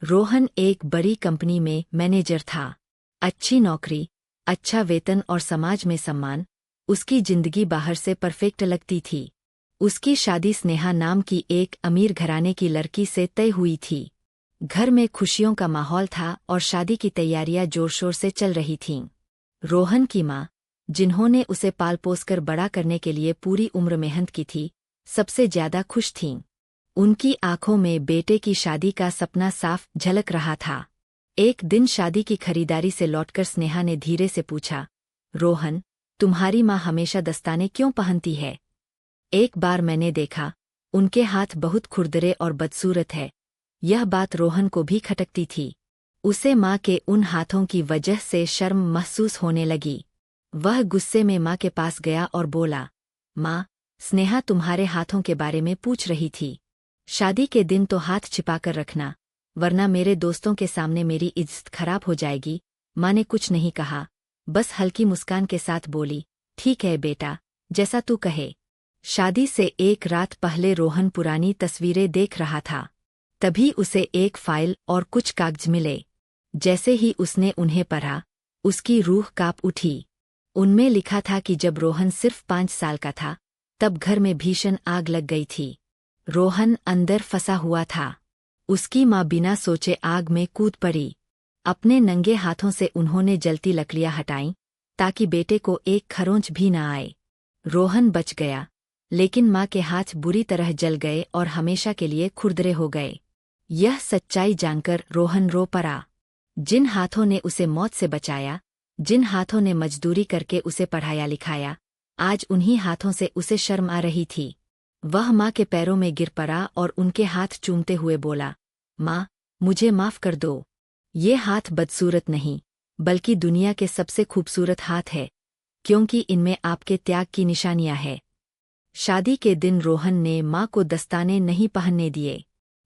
रोहन एक बड़ी कंपनी में मैनेजर था। अच्छी नौकरी, अच्छा वेतन और समाज में सम्मान। उसकी जिंदगी बाहर से परफेक्ट लगती थी। उसकी शादी स्नेहा नाम की एक अमीर घराने की लड़की से तय हुई थी। घर में खुशियों का माहौल था और शादी की तैयारियां जोर शोर से चल रही थीं। रोहन की माँ, जिन्होंने उसे पाल पोस कर बड़ा करने के लिए पूरी उम्र मेहनत की थी, सबसे ज्यादा खुश थीं। उनकी आंखों में बेटे की शादी का सपना साफ झलक रहा था। एक दिन शादी की खरीदारी से लौटकर स्नेहा ने धीरे से पूछा, रोहन, तुम्हारी माँ हमेशा दस्ताने क्यों पहनती है? एक बार मैंने देखा, उनके हाथ बहुत खुरदरे और बदसूरत है। यह बात रोहन को भी खटकती थी। उसे माँ के उन हाथों की वजह से शर्म महसूस होने लगी। वह गुस्से में माँ के पास गया और बोला, माँ, स्नेहा तुम्हारे हाथों के बारे में पूछ रही थी। शादी के दिन तो हाथ छिपाकर रखना, वरना मेरे दोस्तों के सामने मेरी इज्जत खराब हो जाएगी। माँ ने कुछ नहीं कहा, बस हल्की मुस्कान के साथ बोली, ठीक है बेटा, जैसा तू कहे। शादी से एक रात पहले रोहन पुरानी तस्वीरें देख रहा था। तभी उसे एक फाइल और कुछ कागज मिले। जैसे ही उसने उन्हें पढ़ा, उसकी रूह कांप उठी। उनमें लिखा था कि जब रोहन सिर्फ 5 साल का था, तब घर में भीषण आग लग गई थी। रोहन अंदर फंसा हुआ था। उसकी माँ बिना सोचे आग में कूद पड़ी। अपने नंगे हाथों से उन्होंने जलती लकड़ियां हटाईं, ताकि बेटे को एक खरोंच भी न आए। रोहन बच गया, लेकिन माँ के हाथ बुरी तरह जल गए और हमेशा के लिए खुरदरे हो गए। यह सच्चाई जानकर रोहन रो पड़ा। जिन हाथों ने उसे मौत से बचाया, जिन हाथों ने मजदूरी करके उसे पढ़ाया लिखाया, आज उन्हीं हाथों से उसे शर्म आ रही थी। वह माँ के पैरों में गिर पड़ा और उनके हाथ चूमते हुए बोला, माँ, मुझे माफ कर दो। ये हाथ बदसूरत नहीं, बल्कि दुनिया के सबसे खूबसूरत हाथ है, क्योंकि इनमें आपके त्याग की निशानियां हैं। शादी के दिन रोहन ने माँ को दस्ताने नहीं पहनने दिए।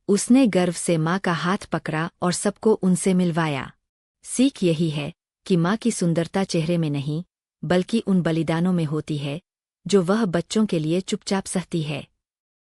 उसने गर्व से माँ का हाथ पकड़ा और सबको उनसे मिलवाया। सीख यही है कि माँ की सुंदरता चेहरे में नहीं, बल्कि उन बलिदानों में होती है, जो वह बच्चों के लिए चुपचाप सहती है।